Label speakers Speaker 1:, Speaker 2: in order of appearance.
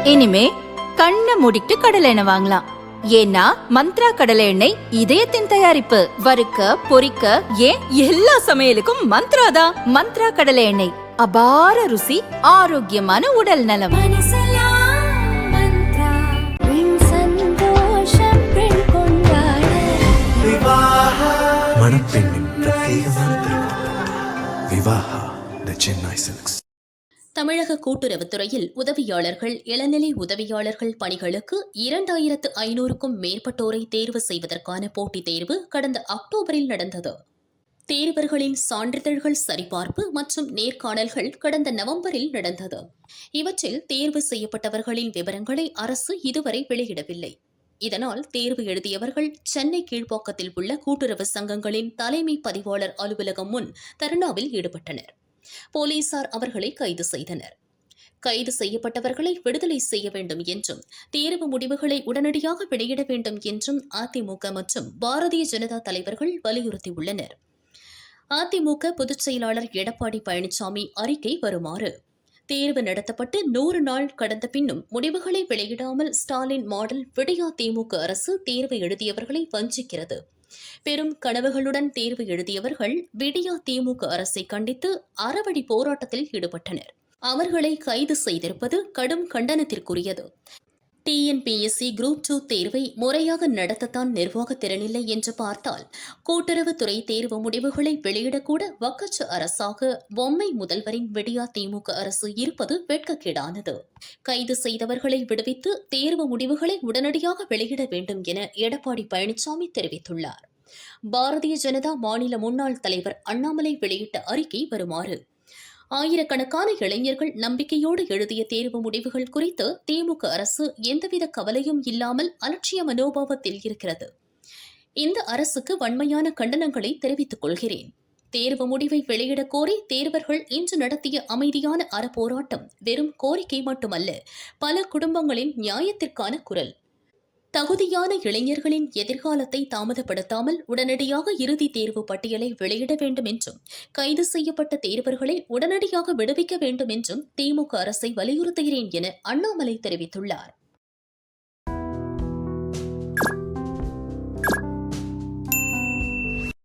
Speaker 1: இனிமே கண்ணை மூடிட்டு கடலை எண்ணெய் வாங்கலாம். ஏன்னா மந்த்ரா கடலை எண்ணெய் இதயத்தின் தயாரிப்பு. வறுக்க பொரிக்க ஏன் எல்லா சமையலுக்கும் மந்த்ரா தான். மந்த்ரா கடலை எண்ணெய், அபார ருசி, ஆரோக்கியமான உடல் நலம்.
Speaker 2: மணப்பெண்ணின் பிரத்யேகமான திருமணம் விவாஹா தி சென்னை சில்க்ஸ்.
Speaker 3: தமிழக கூட்டுறவுத்துறையில் உதவியாளர்கள், இளநிலை உதவியாளர்கள் பணிகளுக்கு 2500க்கும் மேற்பட்டோரை தேர்வு செய்வதற்கான போட்டித் தேர்வு கடந்த அக்டோபரில் நடந்தது. தேர்வர்களின் சான்றிதழ்கள் சரிபார்ப்பு மற்றும் நேர்காணல்கள் கடந்த நவம்பரில் நடந்தது. இவற்றில் தேர்வு செய்யப்பட்டவர்களின் விவரங்களை அரசு இதுவரை வெளியிடவில்லை. இதனால் தேர்வு எழுதியவர்கள் சென்னை கீழ்ப்பாக்கத்தில் உள்ள கூட்டுறவு சங்கங்களின் தலைமை பதிவாளர் அலுவலகம் முன் தர்ணாவில் ஈடுபட்டனர். போலீசார் அவர்களை கைது செய்தனர். கைது செய்யப்பட்டவர்களை விடுதலை செய்ய வேண்டும் என்றும் தேர்வு முடிவுகளை உடனடியாக வெளியிட வேண்டும் என்றும் அதிமுக மற்றும் பாரதிய ஜனதா தலைவர்கள் வலியுறுத்தியுள்ளனர். அதிமுக பொதுச் செயலாளர் எடப்பாடி பழனிசாமி அறிக்கை வருமாறு: தேர்வு நடத்தப்பட்டு 100 நாள் கடந்த பின்னும் முடிவுகளை வெளியிடாமல் ஸ்டாலின் மாடல் விடியா திமுக அரசு தேர்வு எழுதியவர்களை வஞ்சிக்கிறது. பெரும் கனவுகளுடன் தேர்வு எழுதியவர்கள் விடியா திமுக அரசை கண்டித்து அறவழி போராட்டத்தில் ஈடுபட்டனர். அவர்களை கைது செய்திருப்பது கடும் கண்டனத்திற்குரியது. டிஎன்பிஎஸ்சி குரூப் 2 தேர்வை முறையாக நடத்தத்தான் நிர்வாக திறனில்லை என்று பார்த்தால், கூட்டுறவுத்துறை தேர்வு முடிவுகளை வெளியிடக்கூட வக்கற்ற அரசாக பொம்மை முதல்வரின் விடியா திமுக அரசு இருப்பது வெட்கக்கேடானது. கைது செய்தவர்களை விடுவித்து தேர்வு முடிவுகளை உடனடியாக வெளியிட வேண்டும் என எடப்பாடி பழனிசாமி தெரிவித்துள்ளார். பாரதிய ஜனதா மாநில முன்னாள் தலைவர் அண்ணாமலை வெளியிட்ட அறிக்கை வருமாறு: ஆயிரக்கணக்கான இளைஞர்கள் நம்பிக்கையோடு எழுதிய தேர்வு முடிவுகள் குறித்து திமுக அரசு எந்தவித கவலையும் இல்லாமல் அலட்சிய மனோபாவத்தில் இருக்கிறது. இந்த அரசுக்கு வன்மையான கண்டனங்களை தெரிவித்துக் கொள்கிறேன். தேர்வு முடிவை வெளியிடக் கோரி தேர்வர்கள் இன்று நடத்திய அமைதியான அறப்போராட்டம் வெறும் கோரிக்கை மட்டுமல்ல, பல குடும்பங்களின் நியாயத்திற்கான குரல். தகுதியான இளைஞர்களின் எதிர்காலத்தை தாமதப்படுத்தாமல் உடனடியாக இறுதித் தேர்வு பட்டியலை வெளியிட வேண்டும் என்றும், கைது செய்யப்பட்ட தேர்வர்களை உடனடியாக விடுவிக்க வேண்டும் என்றும் திமுக அரசை வலியுறுத்துகிறேன் என அண்ணாமலை தெரிவித்துள்ளார்.